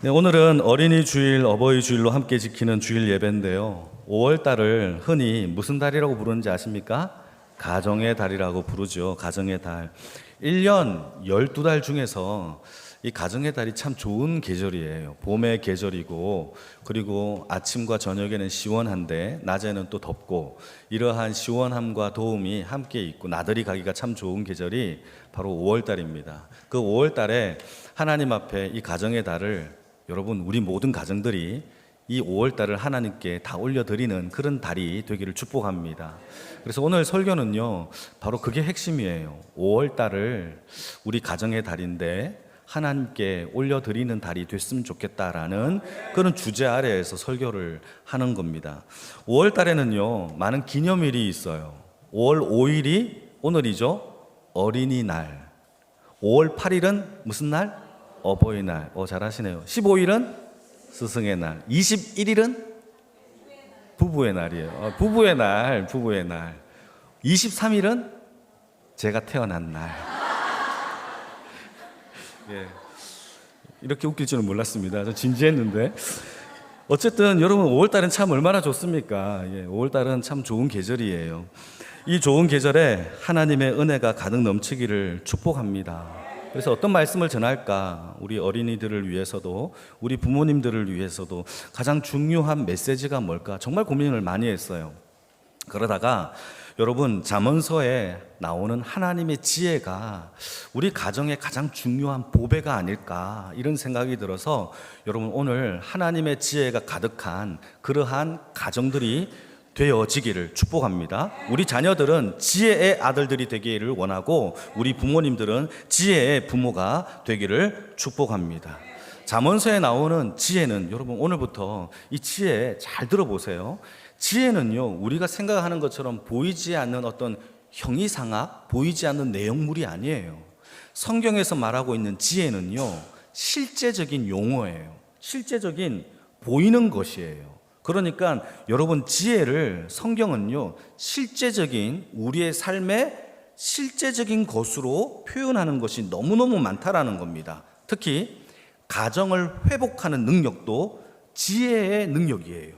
네, 오늘은 어린이 주일, 어버이 주일로 함께 지키는 주일 예배인데요. 5월 달을 흔히 무슨 달이라고 부르는지 아십니까? 가정의 달이라고 부르죠. 가정의 달. 1년 12달 중에서 이 가정의 달이 참 좋은 계절이에요. 봄의 계절이고, 그리고 아침과 저녁에는 시원한데 낮에는 또 덥고, 이러한 시원함과 더움이 함께 있고 나들이 가기가 참 좋은 계절이 바로 5월 달입니다. 그 5월 달에 하나님 앞에 이 가정의 달을 여러분, 우리 모든 가정들이 이 5월 달을 하나님께 다 올려드리는 그런 달이 되기를 축복합니다. 그래서 오늘 설교는요, 바로 그게 핵심이에요. 5월 달을 우리 가정의 달인데 하나님께 올려드리는 달이 됐으면 좋겠다라는 그런 주제 아래에서 설교를 하는 겁니다. 5월 달에는요, 많은 기념일이 있어요. 5월 5일이 오늘이죠. 어린이날. 5월 8일은 무슨 날? 어버이날. 잘하시네요. 15일은 스승의 날. 21일은 부부의 날이에요. 부부의 날. 23일은 제가 태어난 날. 예. 이렇게 웃길 줄은 몰랐습니다. 저 진지했는데. 어쨌든 여러분 5월달은 참 얼마나 좋습니까? 5월달은 참 좋은 계절이에요. 이 좋은 계절에 하나님의 은혜가 가득 넘치기를 축복합니다. 그래서 어떤 말씀을 전할까? 우리 어린이들을 위해서도, 우리 부모님들을 위해서도 가장 중요한 메시지가 뭘까? 정말 고민을 많이 했어요. 그러다가 여러분, 잠언서에 나오는 하나님의 지혜가 우리 가정의 가장 중요한 보배가 아닐까, 이런 생각이 들어서 여러분, 오늘 하나님의 지혜가 가득한 그러한 가정들이 되어지기를 축복합니다. 우리 자녀들은 지혜의 아들들이 되기를 원하고, 우리 부모님들은 지혜의 부모가 되기를 축복합니다. 잠언서에 나오는 지혜는, 여러분 오늘부터 이 지혜 잘 들어보세요. 지혜는요, 우리가 생각하는 것처럼 보이지 않는 어떤 형이상학, 보이지 않는 내용물이 아니에요. 성경에서 말하고 있는 지혜는요, 실제적인 용어예요. 실제적인 보이는 것이에요. 그러니까 여러분, 지혜를 성경은요, 실제적인 우리의 삶의 실제적인 것으로 표현하는 것이 너무너무 많다라는 겁니다. 특히 가정을 회복하는 능력도 지혜의 능력이에요.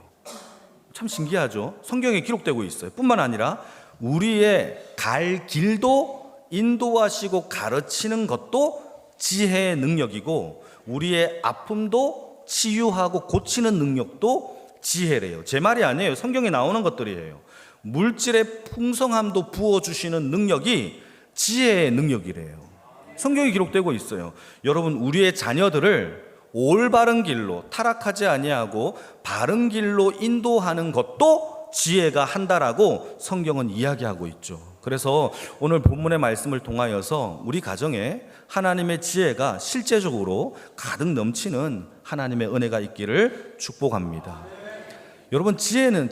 참 신기하죠? 성경에 기록되고 있어요. 뿐만 아니라 우리의 갈 길도 인도하시고 가르치는 것도 지혜의 능력이고, 우리의 아픔도 치유하고 고치는 능력도 지혜래요. 제 말이 아니에요. 성경에 나오는 것들이에요. 물질의 풍성함도 부어주시는 능력이 지혜의 능력이래요. 성경에 기록되고 있어요. 여러분, 우리의 자녀들을 올바른 길로, 타락하지 아니하고 바른 길로 인도하는 것도 지혜가 한다라고 성경은 이야기하고 있죠. 그래서 오늘 본문의 말씀을 통하여서 우리 가정에 하나님의 지혜가 실제적으로 가득 넘치는 하나님의 은혜가 있기를 축복합니다. 여러분, 지혜는,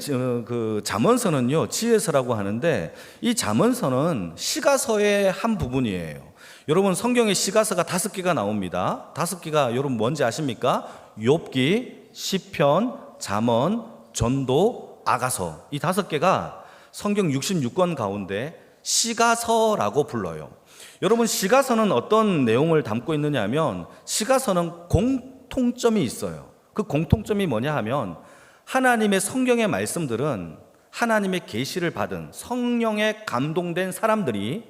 잠언서는요, 지혜서라고 하는데, 이 잠언서는 시가서의 한 부분이에요. 여러분, 성경에 시가서가 5개가 나옵니다. 5개가 여러분 뭔지 아십니까? 욥기, 시편, 잠언, 전도, 아가서. 이 5개가 성경 66권 가운데 시가서라고 불러요. 여러분, 시가서는 어떤 내용을 담고 있느냐 하면, 시가서는 공통점이 있어요. 그 공통점이 뭐냐 하면, 하나님의 성경의 말씀들은 하나님의 계시를 받은, 성령에 감동된 사람들이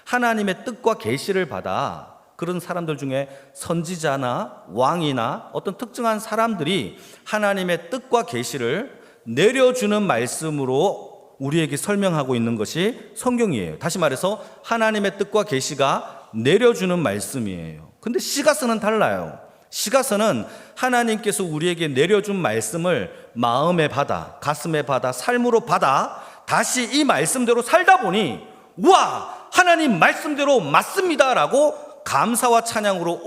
하나님의 뜻과 계시를 받아, 그런 사람들 중에 선지자나 왕이나 어떤 특정한 사람들이 하나님의 뜻과 계시를 내려주는 말씀으로 우리에게 설명하고 있는 것이 성경이에요. 다시 말해서 하나님의 뜻과 계시가 내려주는 말씀이에요. 근데 시가서는 달라요. 시가서는 하나님께서 우리에게 내려준 말씀을 마음에 받아, 가슴에 받아, 삶으로 받아 다시 이 말씀대로 살다 보니, 우와, 하나님 말씀대로 맞습니다라고 감사와 찬양으로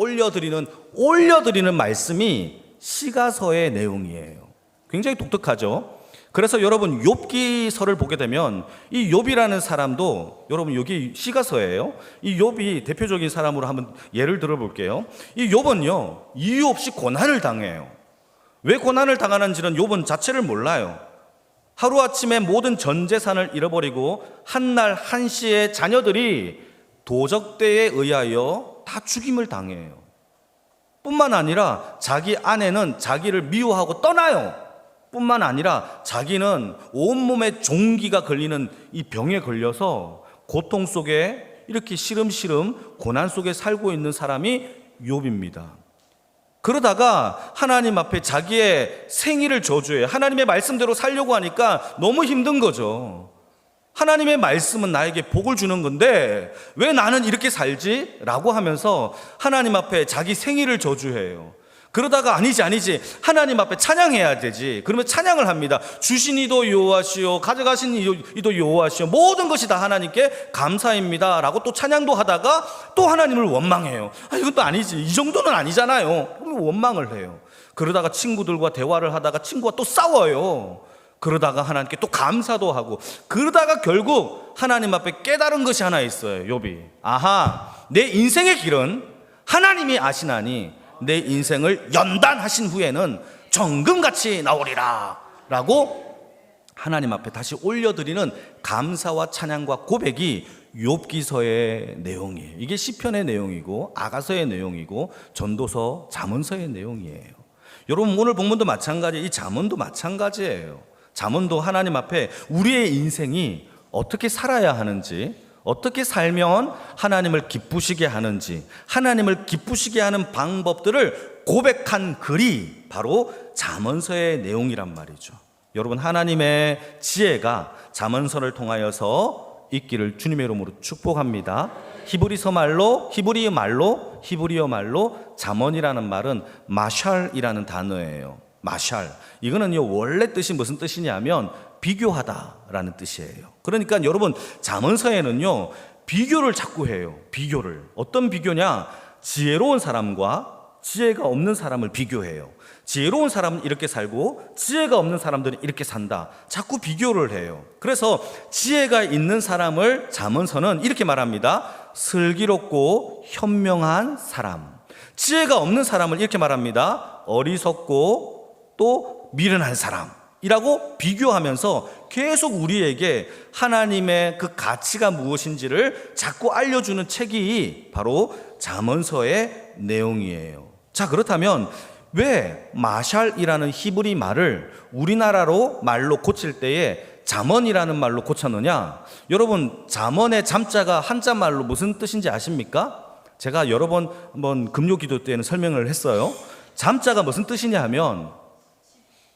올려드리는 말씀이 시가서의 내용이에요. 굉장히 독특하죠? 그래서 여러분, 욥기서를 보게 되면 이 욥이라는 사람도, 여러분 여기 시가서예요. 이 욥이 대표적인 사람으로 한번 예를 들어볼게요. 이 욥은요, 이유 없이 고난을 당해요. 왜 고난을 당하는지는 욥은 자체를 몰라요. 하루아침에 모든 전 재산을 잃어버리고 한날 한시에 자녀들이 도적대에 의하여 다 죽임을 당해요. 뿐만 아니라 자기 아내는 자기를 미워하고 떠나요. 뿐만 아니라 자기는 온몸에 종기가 걸리는 이 병에 걸려서 고통 속에 이렇게 시름시름 고난 속에 살고 있는 사람이 욥입니다. 그러다가 하나님 앞에 자기의 생일을 저주해요. 하나님의 말씀대로 살려고 하니까 너무 힘든 거죠. 하나님의 말씀은 나에게 복을 주는 건데 왜 나는 이렇게 살지? 라고 하면서 하나님 앞에 자기 생일을 저주해요. 그러다가 아니지 하나님 앞에 찬양해야 되지. 그러면 찬양을 합니다. 주신 이도 여호와시오, 가져가신 이도 여호와시오, 모든 것이 다 하나님께 감사입니다 라고 또 찬양도 하다가 또 하나님을 원망해요. 이것도 아니지, 이 정도는 아니잖아요. 그러면 원망을 해요. 그러다가 친구들과 대화를 하다가 친구와 또 싸워요. 그러다가 하나님께 또 감사도 하고, 그러다가 결국 하나님 앞에 깨달은 것이 하나 있어요. 욥이, 아하, 내 인생의 길은 하나님이 아시나니 내 인생을 연단하신 후에는 정금같이 나오리라 라고 하나님 앞에 다시 올려드리는 감사와 찬양과 고백이 욥기서의 내용이에요. 이게 시편의 내용이고 아가서의 내용이고 전도서 잠언서의 내용이에요. 여러분, 오늘 본문도 마찬가지, 이 잠언도 마찬가지예요. 잠언도 하나님 앞에 우리의 인생이 어떻게 살아야 하는지, 어떻게 살면 하나님을 기쁘시게 하는지, 하나님을 기쁘시게 하는 방법들을 고백한 글이 바로 잠언서의 내용이란 말이죠. 여러분, 하나님의 지혜가 잠언서를 통하여서 있기를 주님의 이름으로 축복합니다. 히브리어 말로 잠언이라는 말은 마샬이라는 단어예요. 마샬, 이거는요 원래 뜻이 무슨 뜻이냐면 비교하다라는 뜻이에요. 그러니까 여러분, 잠언서에는요 비교를 자꾸 해요. 비교를. 어떤 비교냐? 지혜로운 사람과 지혜가 없는 사람을 비교해요. 지혜로운 사람은 이렇게 살고 지혜가 없는 사람들은 이렇게 산다. 자꾸 비교를 해요. 그래서 지혜가 있는 사람을 잠언서는 이렇게 말합니다. 슬기롭고 현명한 사람. 지혜가 없는 사람을 이렇게 말합니다. 어리석고 또 미련한 사람이라고 비교하면서 계속 우리에게 하나님의 그 가치가 무엇인지를 자꾸 알려주는 책이 바로 잠언서의 내용이에요. 자, 그렇다면 왜 마샬이라는 히브리 말을 우리나라로 말로 고칠 때에 잠언이라는 말로 고쳤느냐? 여러분, 잠언의 잠자가 한자 말로 무슨 뜻인지 아십니까? 제가 여러 번 한번 금요기도 때는 설명을 했어요. 잠자가 무슨 뜻이냐 하면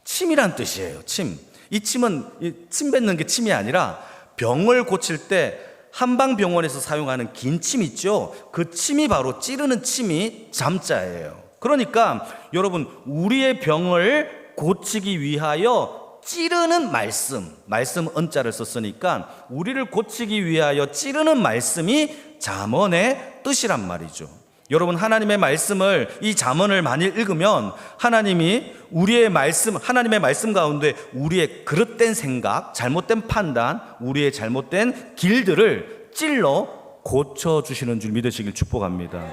침이란 뜻이에요. 침. 이 침은 침 뱉는 게 침이 아니라 병을 고칠 때 한방병원에서 사용하는 긴 침 있죠. 그 침이 바로 찌르는 침이 잠자예요. 그러니까 여러분, 우리의 병을 고치기 위하여 찌르는 말씀 언자를 썼으니까 우리를 고치기 위하여 찌르는 말씀이 잠언의 뜻이란 말이죠. 여러분, 하나님의 말씀을, 이 잠언을 만일 읽으면 하나님이 하나님의 말씀 가운데 우리의 그릇된 생각, 잘못된 판단, 우리의 잘못된 길들을 찔러 고쳐주시는 줄 믿으시길 축복합니다.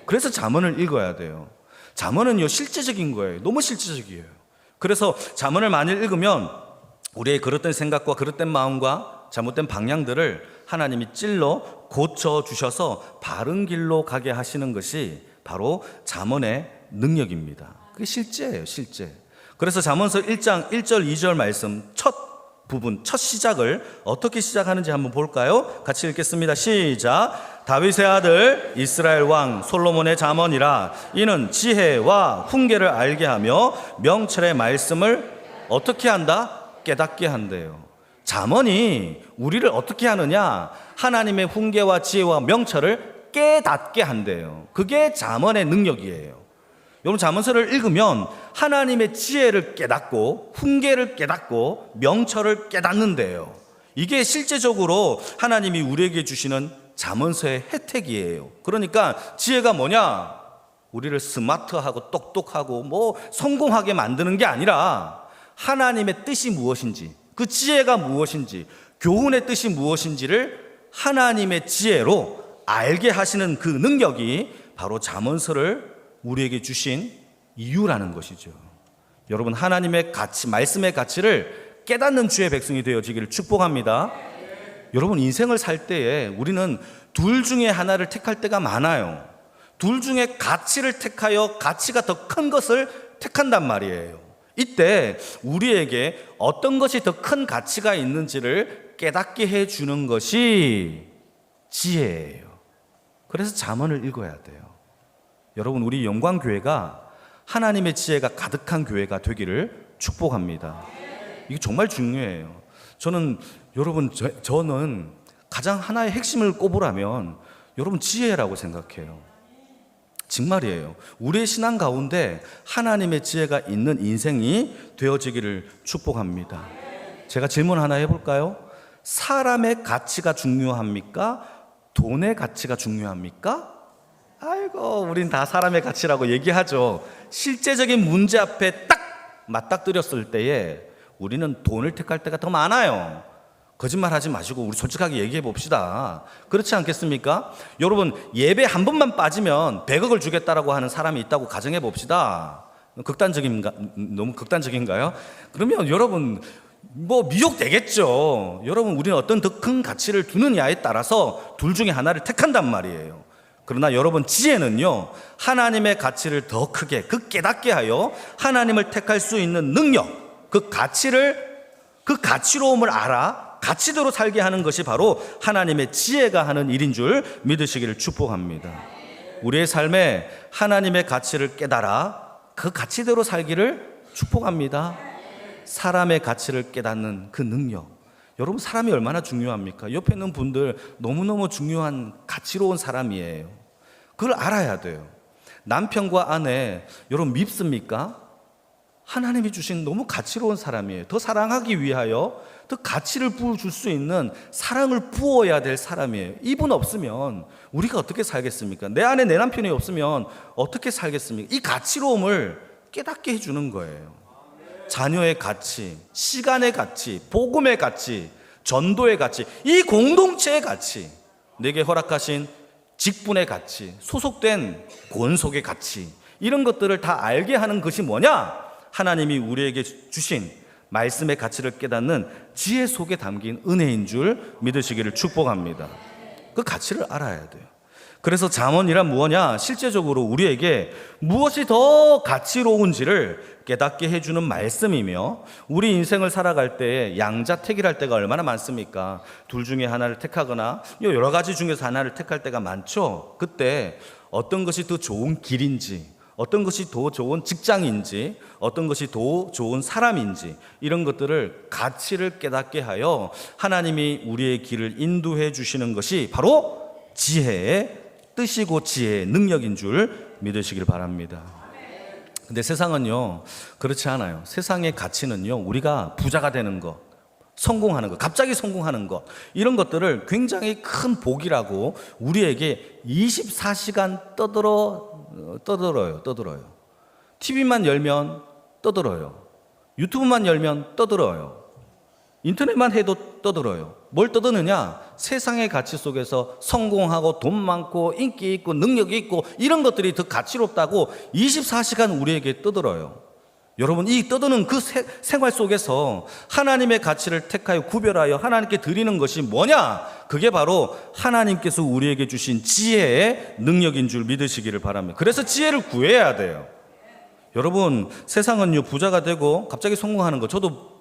그래서 잠언을 읽어야 돼요. 잠언은요 실제적인 거예요. 너무 실제적이에요. 그래서 잠언을 만일 읽으면 우리의 그릇된 생각과 그릇된 마음과 잘못된 방향들을 하나님이 찔러 고쳐주셔서 바른 길로 가게 하시는 것이 바로 잠언의 능력입니다. 그게 실제예요, 실제. 그래서 잠언서 1장 1절 2절 말씀 첫 부분, 첫 시작을 어떻게 시작하는지 한번 볼까요? 같이 읽겠습니다. 시작. 다윗의 아들 이스라엘 왕 솔로몬의 잠언이라. 이는 지혜와 훈계를 알게 하며 명철의 말씀을 어떻게 한다? 깨닫게 한대요. 잠언이 우리를 어떻게 하느냐? 하나님의 훈계와 지혜와 명철을 깨닫게 한대요. 그게 잠언의 능력이에요. 여러분, 잠언서를 읽으면 하나님의 지혜를 깨닫고 훈계를 깨닫고 명철을 깨닫는데요. 이게 실제적으로 하나님이 우리에게 주시는 잠언서의 혜택이에요. 그러니까 지혜가 뭐냐? 우리를 스마트하고 똑똑하고 성공하게 만드는 게 아니라 하나님의 뜻이 무엇인지, 그 지혜가 무엇인지, 교훈의 뜻이 무엇인지를 하나님의 지혜로 알게 하시는 그 능력이 바로 잠언서를 우리에게 주신 이유라는 것이죠. 여러분, 하나님의 가치, 말씀의 가치를 깨닫는 주의 백성이 되어지기를 축복합니다. 여러분, 인생을 살 때에 우리는 둘 중에 하나를 택할 때가 많아요. 둘 중에 가치를 택하여 가치가 더 큰 것을 택한단 말이에요. 이때 우리에게 어떤 것이 더 큰 가치가 있는지를 깨닫게 해주는 것이 지혜예요. 그래서 잠언을 읽어야 돼요. 여러분, 우리 영광교회가 하나님의 지혜가 가득한 교회가 되기를 축복합니다. 이게 정말 중요해요. 저는 가장 하나의 핵심을 꼽으라면 여러분 지혜라고 생각해요. 정말이에요. 우리의 신앙 가운데 하나님의 지혜가 있는 인생이 되어지기를 축복합니다. 제가 질문 하나 해볼까요? 사람의 가치가 중요합니까? 돈의 가치가 중요합니까? 아이고, 우린 다 사람의 가치라고 얘기하죠. 실제적인 문제 앞에 딱 맞닥뜨렸을 때에 우리는 돈을 택할 때가 더 많아요. 거짓말하지 마시고 우리 솔직하게 얘기해 봅시다. 그렇지 않겠습니까? 여러분, 예배 한 번만 빠지면 100억을 주겠다라고 하는 사람이 있다고 가정해 봅시다. 너무 극단적인가요? 그러면 여러분 미혹되겠죠. 여러분, 우리는 어떤 더 큰 가치를 두느냐에 따라서 둘 중에 하나를 택한단 말이에요. 그러나 여러분, 지혜는요, 하나님의 가치를 더 크게, 그 깨닫게 하여 하나님을 택할 수 있는 능력, 그 가치로움을 알아 가치대로 살게 하는 것이 바로 하나님의 지혜가 하는 일인 줄 믿으시기를 축복합니다. 우리의 삶에 하나님의 가치를 깨달아 그 가치대로 살기를 축복합니다. 사람의 가치를 깨닫는 그 능력, 여러분, 사람이 얼마나 중요합니까? 옆에 있는 분들 너무너무 중요한 가치로운 사람이에요. 그걸 알아야 돼요. 남편과 아내, 여러분 밉습니까? 하나님이 주신 너무 가치로운 사람이에요. 더 사랑하기 위하여 더 가치를 부어줄 수 있는 사랑을 부어야 될 사람이에요. 이분 없으면 우리가 어떻게 살겠습니까? 내 안에 내 남편이 없으면 어떻게 살겠습니까? 이 가치로움을 깨닫게 해주는 거예요. 자녀의 가치, 시간의 가치, 복음의 가치, 전도의 가치, 이 공동체의 가치, 내게 허락하신 직분의 가치, 소속된 권속의 가치, 이런 것들을 다 알게 하는 것이 뭐냐? 하나님이 우리에게 주신 말씀의 가치를 깨닫는 지혜 속에 담긴 은혜인 줄 믿으시기를 축복합니다. 그 가치를 알아야 돼요. 그래서 잠언이란 무엇냐? 실제적으로 우리에게 무엇이 더 가치로운지를 깨닫게 해주는 말씀이며, 우리 인생을 살아갈 때 양자택일할 때가 얼마나 많습니까? 둘 중에 하나를 택하거나 여러 가지 중에서 하나를 택할 때가 많죠. 그때 어떤 것이 더 좋은 길인지, 어떤 것이 더 좋은 직장인지, 어떤 것이 더 좋은 사람인지, 이런 것들을 가치를 깨닫게 하여 하나님이 우리의 길을 인도해 주시는 것이 바로 지혜의 뜻이고 지혜의 능력인 줄 믿으시길 바랍니다. 근데 세상은요, 그렇지 않아요. 세상의 가치는요, 우리가 부자가 되는 것, 성공하는 것, 갑자기 성공하는 것, 이런 것들을 굉장히 큰 복이라고 우리에게 24시간 떠들어요. TV만 열면 떠들어요. 유튜브만 열면 떠들어요. 인터넷만 해도 떠들어요. 뭘 떠드느냐? 세상의 가치 속에서 성공하고 돈 많고 인기 있고 능력이 있고 이런 것들이 더 가치롭다고 24시간 우리에게 떠들어요. 여러분, 이 떠드는 그 생활 속에서 하나님의 가치를 택하여 구별하여 하나님께 드리는 것이 뭐냐? 그게 바로 하나님께서 우리에게 주신 지혜의 능력인 줄 믿으시기를 바랍니다. 그래서 지혜를 구해야 돼요. 여러분, 세상은요, 부자가 되고 갑자기 성공하는 거 저도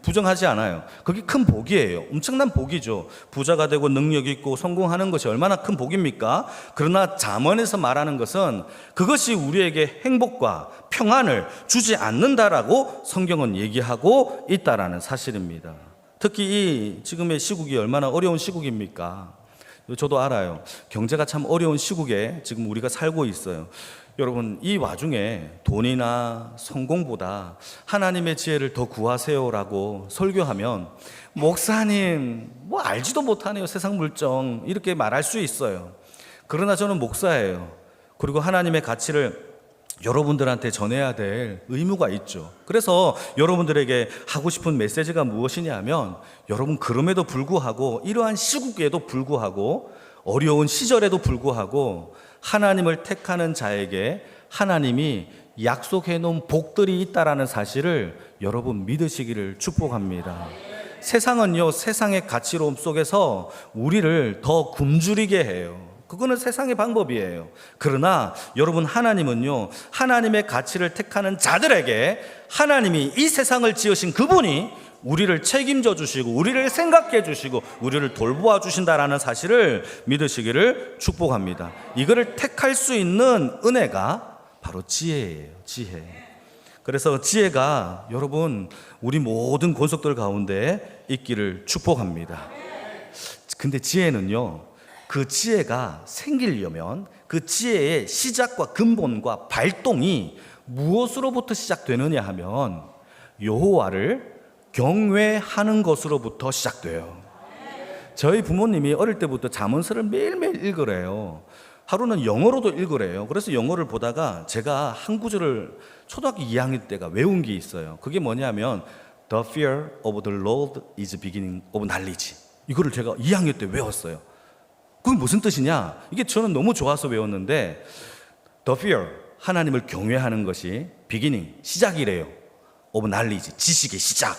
부정하지 않아요. 그게 큰 복이에요. 엄청난 복이죠. 부자가 되고 능력 있고 성공하는 것이 얼마나 큰 복입니까? 그러나 잠언에서 말하는 것은 그것이 우리에게 행복과 평안을 주지 않는다라고 성경은 얘기하고 있다라는 사실입니다. 특히 이 지금의 시국이 얼마나 어려운 시국입니까? 저도 알아요. 경제가 참 어려운 시국에 지금 우리가 살고 있어요. 여러분, 이 와중에 돈이나 성공보다 하나님의 지혜를 더 구하세요라고 설교하면, 목사님 뭐 알지도 못하네요, 세상 물정, 이렇게 말할 수 있어요. 그러나 저는 목사예요. 그리고 하나님의 가치를 여러분들한테 전해야 될 의무가 있죠. 그래서 여러분들에게 하고 싶은 메시지가 무엇이냐 하면, 여러분, 그럼에도 불구하고, 이러한 시국에도 불구하고, 어려운 시절에도 불구하고 하나님을 택하는 자에게 하나님이 약속해 놓은 복들이 있다라는 사실을 여러분 믿으시기를 축복합니다. 세상은요, 세상의 가치로움 속에서 우리를 더 굶주리게 해요. 그거는 세상의 방법이에요. 그러나 여러분, 하나님은요, 하나님의 가치를 택하는 자들에게 하나님이 이 세상을 지으신 그분이 우리를 책임져 주시고 우리를 생각해 주시고 우리를 돌보아 주신다라는 사실을 믿으시기를 축복합니다. 이거를 택할 수 있는 은혜가 바로 지혜예요. 지혜. 그래서 지혜가 여러분 우리 모든 권속들 가운데 있기를 축복합니다. 근데 지혜는요, 그 지혜가 생기려면 그 지혜의 시작과 근본과 발동이 무엇으로부터 시작되느냐 하면 여호와를 경외하는 것으로부터 시작돼요. 저희 부모님이 어릴 때부터 잠언서를 매일매일 읽으래요. 하루는 영어로도 읽으래요. 그래서 영어를 보다가 제가 한 구절을 초등학교 2학년 때가 외운 게 있어요. 그게 뭐냐면 The fear of the Lord is the beginning of knowledge. 이거를 제가 2학년 때 외웠어요. 그게 무슨 뜻이냐? 이게 저는 너무 좋아서 외웠는데 The fear, 하나님을 경외하는 것이 beginning, 시작이래요. of knowledge, 지식의 시작.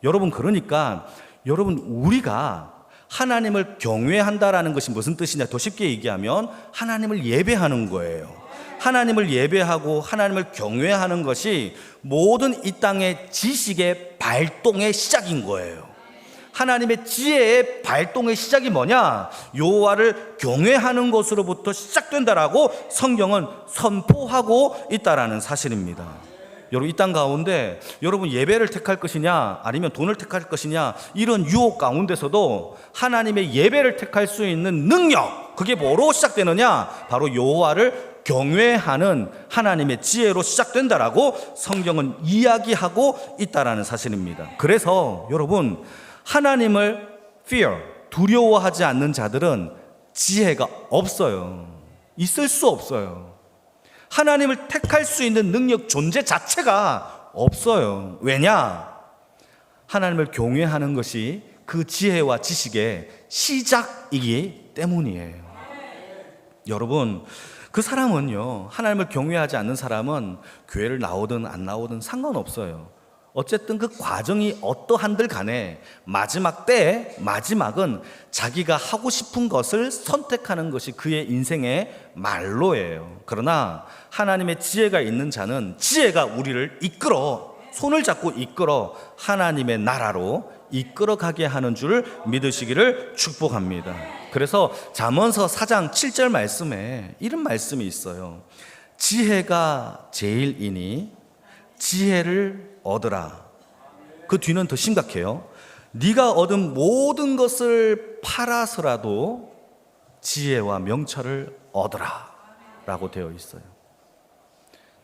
여러분, 그러니까 여러분, 우리가 하나님을 경외한다라는 것이 무슨 뜻이냐? 더 쉽게 얘기하면 하나님을 예배하는 거예요. 하나님을 예배하고 하나님을 경외하는 것이 모든 이 땅의 지식의 발동의 시작인 거예요. 하나님의 지혜의 발동의 시작이 뭐냐? 여호와를 경외하는 것으로부터 시작된다라고 성경은 선포하고 있다라는 사실입니다. 여러분, 이 땅 가운데 여러분 예배를 택할 것이냐 아니면 돈을 택할 것이냐, 이런 유혹 가운데서도 하나님의 예배를 택할 수 있는 능력, 그게 뭐로 시작되느냐? 바로 여호와를 경외하는 하나님의 지혜로 시작된다라고 성경은 이야기하고 있다라는 사실입니다. 그래서 여러분, 하나님을 fear, 두려워하지 않는 자들은 지혜가 없어요. 있을 수 없어요. 하나님을 택할 수 있는 능력 존재 자체가 없어요. 왜냐? 하나님을 경외하는 것이 그 지혜와 지식의 시작이기 때문이에요. 여러분, 그 사람은요, 하나님을 경외하지 않는 사람은 교회를 나오든 안 나오든 상관없어요. 어쨌든 그 과정이 어떠한들 간에 마지막 때에 마지막은 자기가 하고 싶은 것을 선택하는 것이 그의 인생의 말로예요. 그러나 하나님의 지혜가 있는 자는 지혜가 우리를 이끌어, 손을 잡고 이끌어 하나님의 나라로 이끌어가게 하는 줄 믿으시기를 축복합니다. 그래서 잠언서 4장 7절 말씀에 이런 말씀이 있어요. 지혜가 제일이니 지혜를 얻으라. 그 뒤는 더 심각해요. 네가 얻은 모든 것을 팔아서라도 지혜와 명철을 얻으라 라고 되어 있어요.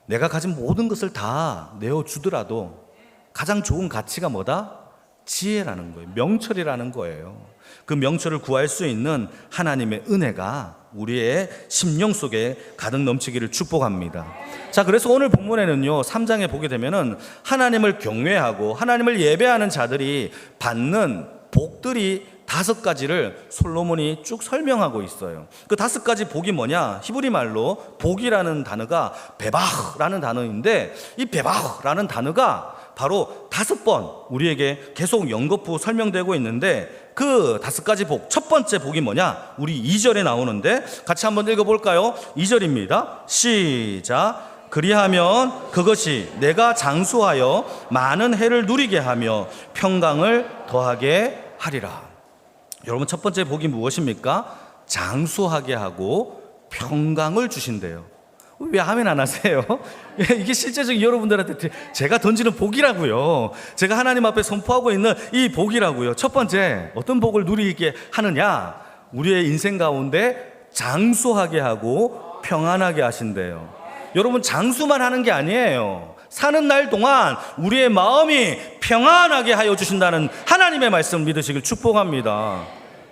내가 가진 모든 것을 다 내어주더라도 가장 좋은 가치가 뭐다? 지혜라는 거예요. 명철이라는 거예요. 그 명철을 구할 수 있는 하나님의 은혜가 우리의 심령 속에 가득 넘치기를 축복합니다. 자, 그래서 오늘 본문에는요, 3장에 보게 되면은 하나님을 경외하고 하나님을 예배하는 자들이 받는 복들이 5가지를 솔로몬이 쭉 설명하고 있어요. 그 5가지 복이 뭐냐? 히브리 말로 복이라는 단어가 베바흐라는 단어인데, 이 베바흐라는 단어가 바로 5번 우리에게 계속 연거푸 설명되고 있는데, 그 5가지 복, 첫 번째 복이 뭐냐? 우리 2절에 나오는데 같이 한번 읽어볼까요? 2절입니다. 시작. 그리하면 그것이 내가 장수하여 많은 해를 누리게 하며 평강을 더하게 하리라. 여러분, 첫 번째 복이 무엇입니까? 장수하게 하고 평강을 주신대요. 왜 아멘 안 하세요? 이게 실제적인 여러분들한테 제가 던지는 복이라고요. 제가 하나님 앞에 선포하고 있는 이 복이라고요. 첫 번째, 어떤 복을 누리게 하느냐? 우리의 인생 가운데 장수하게 하고 평안하게 하신대요. 여러분, 장수만 하는 게 아니에요. 사는 날 동안 우리의 마음이 평안하게 하여 주신다는 하나님의 말씀 믿으시길 축복합니다.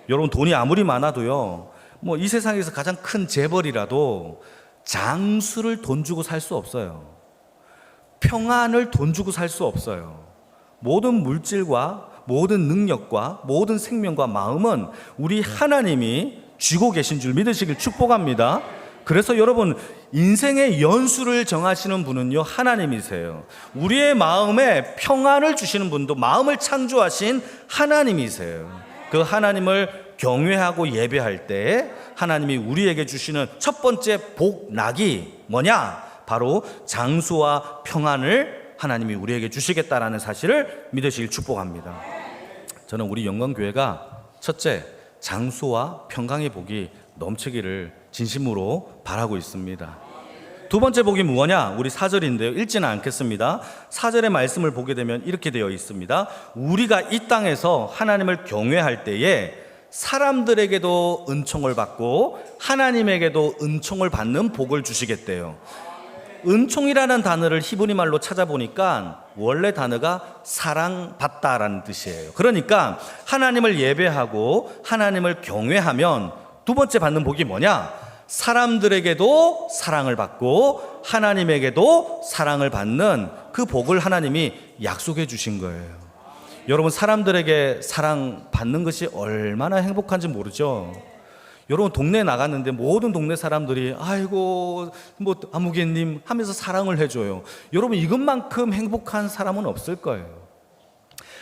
여러분, 돈이 아무리 많아도요, 뭐 이 세상에서 가장 큰 재벌이라도 장수를 돈 주고 살 수 없어요. 평안을 돈 주고 살 수 없어요. 모든 물질과 모든 능력과 모든 생명과 마음은 우리 하나님이 쥐고 계신 줄 믿으시길 축복합니다. 그래서 여러분, 인생의 연수를 정하시는 분은요, 하나님이세요. 우리의 마음에 평안을 주시는 분도 마음을 창조하신 하나님이세요. 그 하나님을 경외하고 예배할 때 하나님이 우리에게 주시는 첫 번째 복락이 뭐냐? 바로 장수와 평안을 하나님이 우리에게 주시겠다라는 사실을 믿으시길 축복합니다. 저는 우리 영광교회가 첫째, 장수와 평강의 복이 넘치기를 진심으로 바라고 있습니다. 두 번째 복이 뭐냐? 우리 4절인데요. 읽지는 않겠습니다. 4절의 말씀을 보게 되면 이렇게 되어 있습니다. 우리가 이 땅에서 하나님을 경외할 때에 사람들에게도 은총을 받고 하나님에게도 은총을 받는 복을 주시겠대요. 은총이라는 단어를 히브리 말로 찾아보니까 원래 단어가 사랑받다라는 뜻이에요. 그러니까 하나님을 예배하고 하나님을 경외하면 두 번째 받는 복이 뭐냐? 사람들에게도 사랑을 받고 하나님에게도 사랑을 받는 그 복을 하나님이 약속해 주신 거예요. 여러분, 사람들에게 사랑 받는 것이 얼마나 행복한지 모르죠? 여러분, 동네에 나갔는데 모든 동네 사람들이 아이고 뭐 아무개님 하면서 사랑을 해줘요. 여러분, 이것만큼 행복한 사람은 없을 거예요.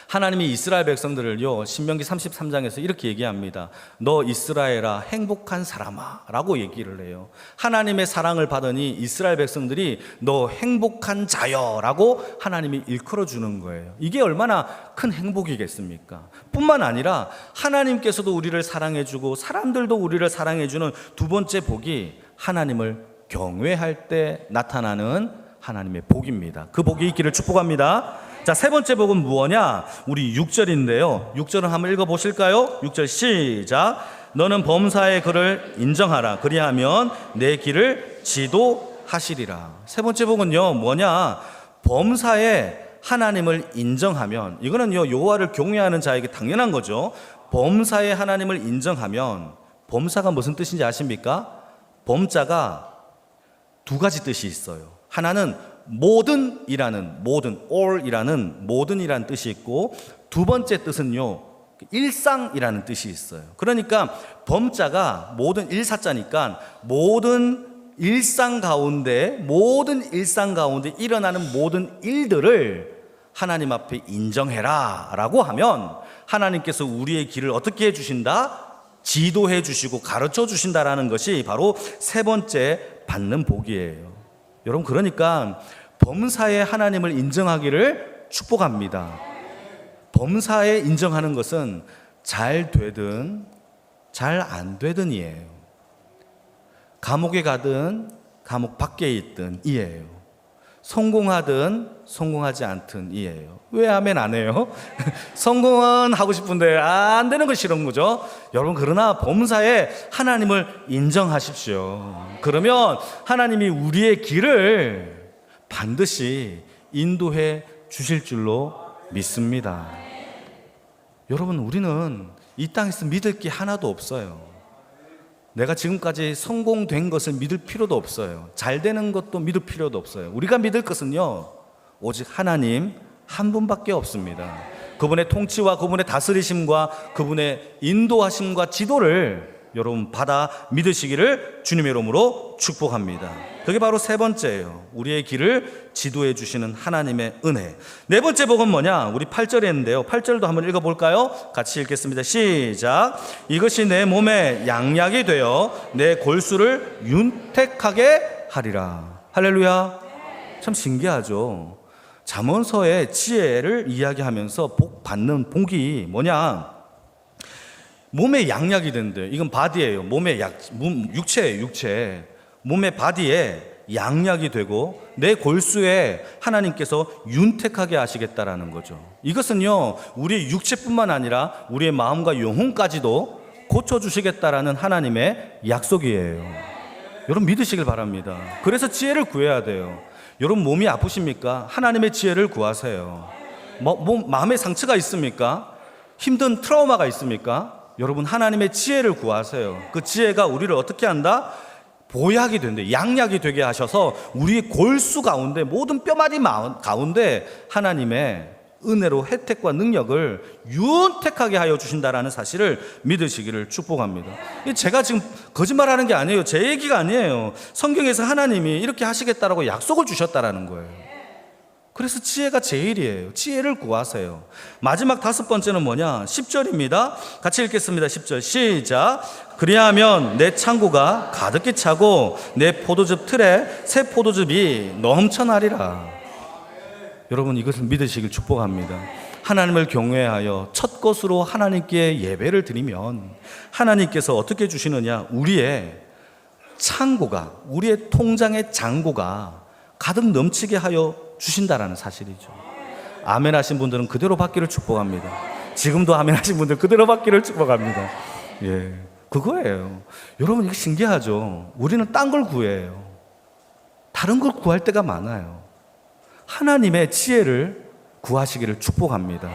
하나님이 이스라엘 백성들을요, 신명기 33장에서 이렇게 얘기합니다. 너 이스라엘아 행복한 사람아 라고 얘기를 해요. 하나님의 사랑을 받으니 이스라엘 백성들이 너 행복한 자여 라고 하나님이 일컬어 주는 거예요. 이게 얼마나 큰 행복이겠습니까? 뿐만 아니라 하나님께서도 우리를 사랑해 주고 사람들도 우리를 사랑해 주는 두 번째 복이 하나님을 경외할 때 나타나는 하나님의 복입니다. 그 복이 있기를 축복합니다. 자, 세 번째 복은 무엇냐? 우리 6절인데요. 6절은 한번 읽어보실까요? 6절 시작. 너는 범사의 그를 인정하라. 그리하면 내 길을 지도하시리라. 세 번째 복은요, 뭐냐? 범사에 하나님을 인정하면, 이거는요, 여호와를 경외하는 자에게 당연한 거죠. 범사에 하나님을 인정하면, 범사가 무슨 뜻인지 아십니까? 범자가 두 가지 뜻이 있어요. 하나는 모든이라는, 모든, all이라는 모든이라는 뜻이 있고, 두 번째 뜻은요, 일상이라는 뜻이 있어요. 그러니까 범자가 모든 일사자니까 모든 일상 가운데 일어나는 모든 일들을 하나님 앞에 인정해라 라고 하면 하나님께서 우리의 길을 어떻게 해주신다? 지도해 주시고 가르쳐 주신다라는 것이 바로 세 번째 받는 복이에요. 여러분, 그러니까 범사에 하나님을 인정하기를 축복합니다. 범사에 인정하는 것은 잘 되든 잘 안 되든 이에요. 감옥에 가든 감옥 밖에 있든 이에요. 성공하든 성공하지 않든 이에요. 왜 아멘 안 해요? 성공은 하고 싶은데 안 되는 거 싫은 거죠. 여러분, 그러나 범사에 하나님을 인정하십시오. 그러면 하나님이 우리의 길을 반드시 인도해 주실 줄로 믿습니다. 여러분, 우리는 이 땅에서 믿을 게 하나도 없어요. 내가 지금까지 성공된 것을 믿을 필요도 없어요. 잘 되는 것도 믿을 필요도 없어요. 우리가 믿을 것은요, 오직 하나님 한 분밖에 없습니다. 그분의 통치와 그분의 다스리심과 그분의 인도하심과 지도를 여러분 받아 믿으시기를 주님의 이름으로 축복합니다. 그게 바로 세 번째예요. 우리의 길을 지도해 주시는 하나님의 은혜. 네 번째 복은 뭐냐? 우리 8절에 있는데요. 8절도 한번 읽어볼까요? 같이 읽겠습니다. 시작. 이것이 내 몸에 양약이 되어 내 골수를 윤택하게 하리라. 할렐루야. 참 신기하죠. 잠언서의 지혜를 이야기하면서 복 받는 복이 뭐냐? 몸에 양약이 된대. 이건 바디예요. 몸에 육체예요. 육체. 몸의 바디에 양약이 되고 내 골수에 하나님께서 윤택하게 하시겠다라는 거죠. 이것은요, 우리의 육체뿐만 아니라 우리의 마음과 영혼까지도 고쳐주시겠다라는 하나님의 약속이에요. 여러분, 믿으시길 바랍니다. 그래서 지혜를 구해야 돼요. 여러분, 몸이 아프십니까? 하나님의 지혜를 구하세요. 마음에 상처가 있습니까? 힘든 트라우마가 있습니까? 여러분, 하나님의 지혜를 구하세요. 그 지혜가 우리를 어떻게 한다? 보약이 된대. 양약이 되게 하셔서 우리의 골수 가운데, 모든 뼈마디 가운데 하나님의 은혜로 혜택과 능력을 윤택하게 하여 주신다라는 사실을 믿으시기를 축복합니다. 제가 지금 거짓말하는 게 아니에요. 제 얘기가 아니에요. 성경에서 하나님이 이렇게 하시겠다라고 약속을 주셨다라는 거예요. 그래서 지혜가 제일이에요. 지혜를 구하세요. 마지막 5번째는 뭐냐? 10절입니다. 같이 읽겠습니다. 10절 시작. 그리하면 내 창고가 가득히 차고 내 포도즙 틀에 새 포도즙이 넘쳐나리라. 여러분, 이것을 믿으시길 축복합니다. 하나님을 경외하여 첫 것으로 하나님께 예배를 드리면 하나님께서 어떻게 주시느냐? 우리의 창고가, 우리의 통장의 잔고가 가득 넘치게 하여 주신다라는 사실이죠. 아멘 하신 분들은 그대로 받기를 축복합니다. 지금도 아멘 하신 분들 그대로 받기를 축복합니다. 예, 그거예요. 여러분, 이거 신기하죠? 우리는 딴 걸 구해요. 다른 걸 구할 때가 많아요. 하나님의 지혜를 구하시기를 축복합니다.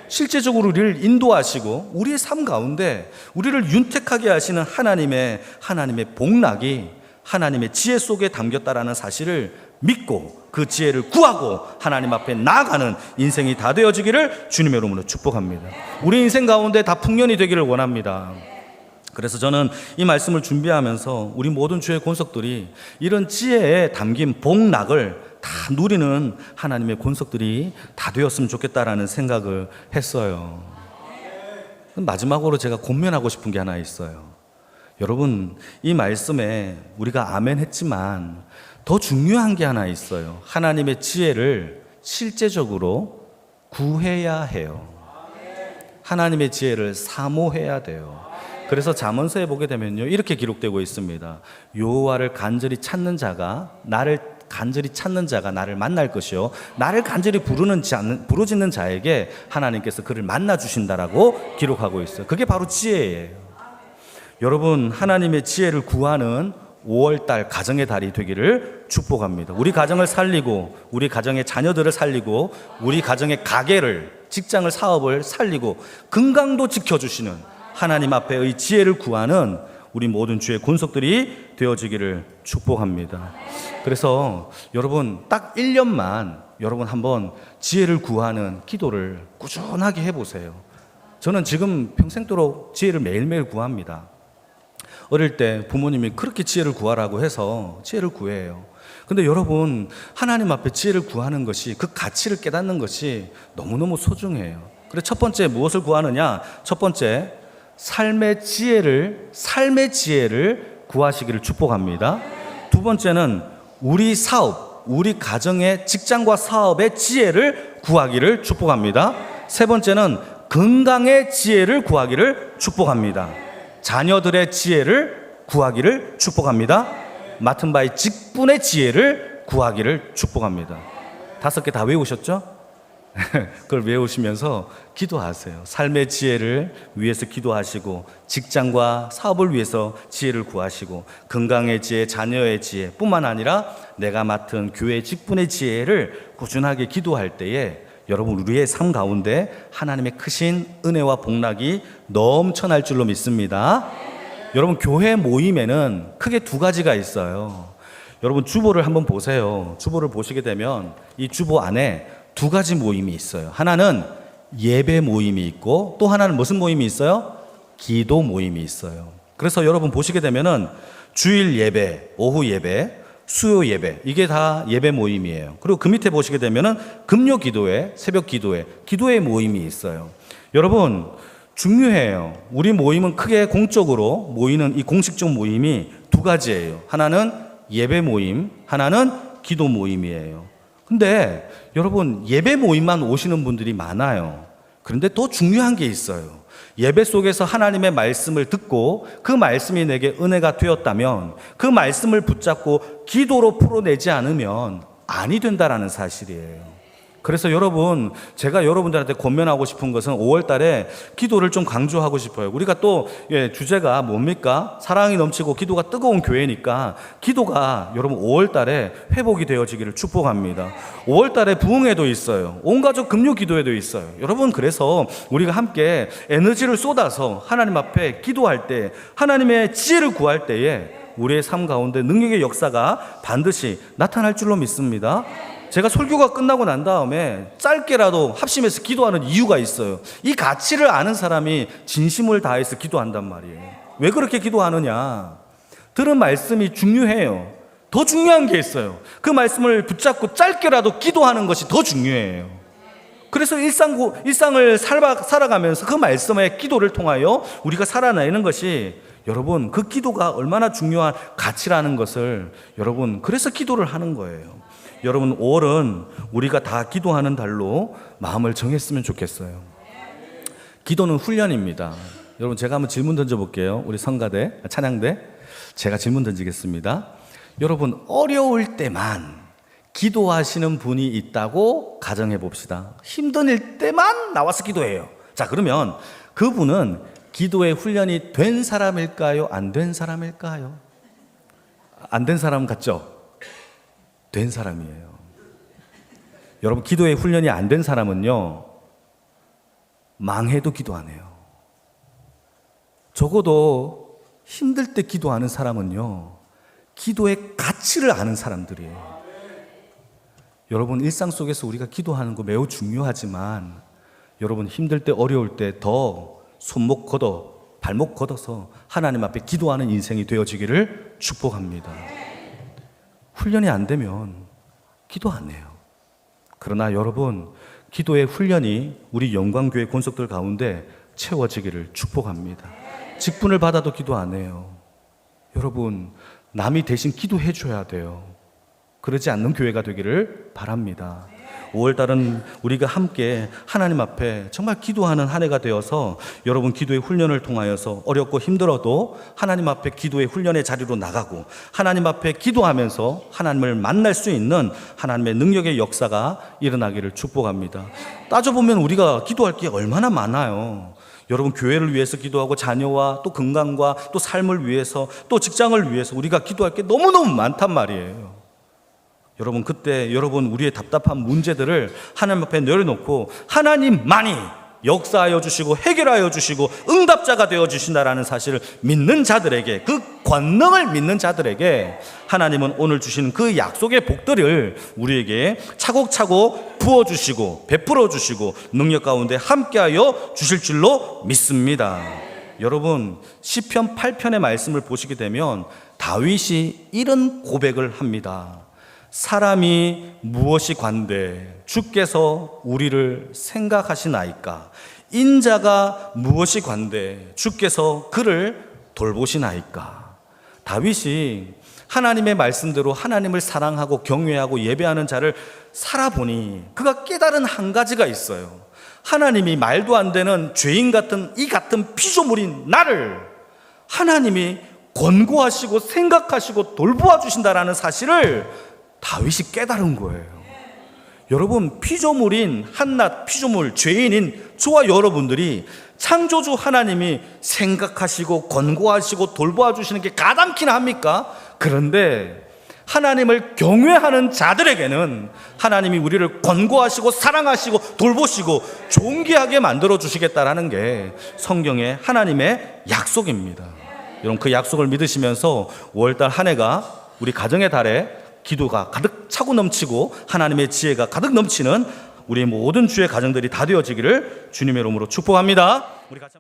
실제적으로 우리를 인도하시고 우리의 삶 가운데 우리를 윤택하게 하시는 하나님의 복락이 하나님의 지혜 속에 담겼다라는 사실을 믿고 그 지혜를 구하고 하나님 앞에 나아가는 인생이 다 되어지기를 주님의 이름으로 축복합니다. 우리 인생 가운데 다 풍년이 되기를 원합니다. 그래서 저는 이 말씀을 준비하면서 우리 모든 주의 권속들이 이런 지혜에 담긴 복락을 다 누리는 하나님의 권속들이 다 되었으면 좋겠다라는 생각을 했어요. 마지막으로 제가 권면하고 싶은 게 하나 있어요. 여러분, 이 말씀에 우리가 아멘 했지만 더 중요한 게 하나 있어요. 하나님의 지혜를 실제적으로 구해야 해요. 하나님의 지혜를 사모해야 돼요. 그래서 잠언서에 보게 되면요, 이렇게 기록되고 있습니다. 여호와를 간절히 찾는 자가 나를 만날 것이요, 나를 간절히 부르짖는 자에게 하나님께서 그를 만나 주신다라고 기록하고 있어요. 그게 바로 지혜예요. 여러분, 하나님의 지혜를 구하는 5월달 가정의 달이 되기를 축복합니다. 우리 가정을 살리고 우리 가정의 자녀들을 살리고 우리 가정의 가게를, 직장을, 사업을 살리고 건강도 지켜주시는 하나님 앞에의 지혜를 구하는 우리 모든 주의 권속들이 되어지기를 축복합니다. 그래서 여러분, 딱 1년만 여러분 한번 지혜를 구하는 기도를 꾸준하게 해보세요. 저는 지금 평생도록 지혜를 매일매일 구합니다. 어릴 때 부모님이 그렇게 지혜를 구하라고 해서 지혜를 구해요. 근데 여러분, 하나님 앞에 지혜를 구하는 것이, 그 가치를 깨닫는 것이 너무너무 소중해요. 그래서 첫 번째 무엇을 구하느냐? 첫 번째, 삶의 지혜를 구하시기를 축복합니다. 두 번째는 우리 사업, 우리 가정의 직장과 사업의 지혜를 구하기를 축복합니다. 세 번째는 건강의 지혜를 구하기를 축복합니다. 자녀들의 지혜를 구하기를 축복합니다. 맡은 바의 직분의 지혜를 구하기를 축복합니다. 5개 다 외우셨죠? 그걸 외우시면서 기도하세요. 삶의 지혜를 위해서 기도하시고, 직장과 사업을 위해서 지혜를 구하시고, 건강의 지혜, 자녀의 지혜 뿐만 아니라 내가 맡은 교회 직분의 지혜를 꾸준하게 기도할 때에 여러분, 우리의 삶 가운데 하나님의 크신 은혜와 복락이 넘쳐날 줄로 믿습니다. 여러분, 교회 모임에는 크게 2가지가 있어요. 여러분, 주보를 한번 보세요. 주보를 보시게 되면 이 주보 안에 2가지 모임이 있어요. 하나는 예배 모임이 있고, 또 하나는 무슨 모임이 있어요? 기도 모임이 있어요. 그래서 여러분 보시게 되면은 주일 예배, 오후 예배, 수요 예배, 이게 다 예배 모임이에요. 그리고 그 밑에 보시게 되면은 금요 기도회, 새벽 기도회, 기도회 모임이 있어요. 여러분, 중요해요. 우리 모임은 크게 공적으로 모이는 이 공식적 모임이 2가지예요. 하나는 예배 모임, 하나는 기도 모임이에요. 근데 여러분, 예배 모임만 오시는 분들이 많아요. 그런데 더 중요한 게 있어요. 예배 속에서 하나님의 말씀을 듣고 그 말씀이 내게 은혜가 되었다면 그 말씀을 붙잡고 기도로 풀어내지 않으면 아니 된다라는 사실이에요. 그래서 여러분, 제가 여러분들한테 권면하고 싶은 것은 5월 달에 기도를 좀 강조하고 싶어요. 우리가 또 주제가 뭡니까? 사랑이 넘치고 기도가 뜨거운 교회니까 기도가 여러분 5월 달에 회복이 되어지기를 축복합니다. 5월 달에 부흥회도 있어요. 온가족 금요 기도회도 있어요. 여러분, 그래서 우리가 함께 에너지를 쏟아서 하나님 앞에 기도할 때, 하나님의 지혜를 구할 때에 우리의 삶 가운데 능력의 역사가 반드시 나타날 줄로 믿습니다. 제가 설교가 끝나고 난 다음에 짧게라도 합심해서 기도하는 이유가 있어요. 이 가치를 아는 사람이 진심을 다해서 기도한단 말이에요. 왜 그렇게 기도하느냐? 들은 말씀이 중요해요. 더 중요한 게 있어요. 그 말씀을 붙잡고 짧게라도 기도하는 것이 더 중요해요. 그래서 일상을 살아가면서 그 말씀의 기도를 통하여 우리가 살아내는 것이, 여러분, 그 기도가 얼마나 중요한 가치라는 것을, 여러분, 그래서 기도를 하는 거예요. 여러분, 5월은 우리가 다 기도하는 달로 마음을 정했으면 좋겠어요. 기도는 훈련입니다. 여러분, 제가 한번 질문 던져볼게요. 우리 성가대, 찬양대, 제가 질문 던지겠습니다. 여러분, 어려울 때만 기도하시는 분이 있다고 가정해 봅시다. 힘든 일 때만 나와서 기도해요. 자, 그러면 그분은 기도의 훈련이 된 사람일까요? 안 된 사람일까요? 안 된 사람 같죠? 된 사람이에요. 여러분, 기도의 훈련이 안 된 사람은요, 망해도 기도 안 해요. 적어도 힘들 때 기도하는 사람은요, 기도의 가치를 아는 사람들이에요. 여러분, 일상 속에서 우리가 기도하는 거 매우 중요하지만, 여러분, 힘들 때, 어려울 때 더 손목 걷어, 발목 걷어서 하나님 앞에 기도하는 인생이 되어지기를 축복합니다. 훈련이 안 되면 기도 안 해요. 그러나 여러분, 기도의 훈련이 우리 영광교회 권속들 가운데 채워지기를 축복합니다. 직분을 받아도 기도 안 해요. 여러분, 남이 대신 기도해 줘야 돼요. 그러지 않는 교회가 되기를 바랍니다. 5월달은 우리가 함께 하나님 앞에 정말 기도하는 한 해가 되어서, 여러분, 기도의 훈련을 통하여서 어렵고 힘들어도 하나님 앞에 기도의 훈련의 자리로 나가고, 하나님 앞에 기도하면서 하나님을 만날 수 있는 하나님의 능력의 역사가 일어나기를 축복합니다. 따져보면 우리가 기도할 게 얼마나 많아요. 여러분, 교회를 위해서 기도하고, 자녀와 또 건강과 또 삶을 위해서, 또 직장을 위해서 우리가 기도할 게 너무너무 많단 말이에요. 여러분, 그때 여러분, 우리의 답답한 문제들을 하나님 앞에 내려놓고 하나님만이 역사하여 주시고 해결하여 주시고 응답자가 되어 주신다라는 사실을 믿는 자들에게, 그 권능을 믿는 자들에게 하나님은 오늘 주시는 그 약속의 복들을 우리에게 차곡차곡 부어주시고 베풀어 주시고 능력 가운데 함께하여 주실 줄로 믿습니다. 여러분, 시편 8편의 말씀을 보시게 되면 다윗이 이런 고백을 합니다. 사람이 무엇이 관대 주께서 우리를 생각하시나이까? 인자가 무엇이 관대 주께서 그를 돌보시나이까? 다윗이 하나님의 말씀대로 하나님을 사랑하고 경외하고 예배하는 자를 살아보니 그가 깨달은 한 가지가 있어요. 하나님이 말도 안 되는 죄인 같은 이 같은 피조물인 나를 하나님이 권고하시고 생각하시고 돌보아 주신다라는 사실을 다윗이 깨달은 거예요. 여러분, 피조물인 한낱 피조물, 죄인인 저와 여러분들이 창조주 하나님이 생각하시고 권고하시고 돌보아 주시는 게 가당키나 합니까? 그런데 하나님을 경외하는 자들에게는 하나님이 우리를 권고하시고 사랑하시고 돌보시고 존귀하게 만들어 주시겠다라는 게 성경의 하나님의 약속입니다. 여러분, 그 약속을 믿으시면서 5월달 한 해가 우리 가정의 달에 기도가 가득 차고 넘치고 하나님의 지혜가 가득 넘치는 우리 모든 주의 가정들이 다 되어지기를 주님의 이름으로 축복합니다. 우리 같이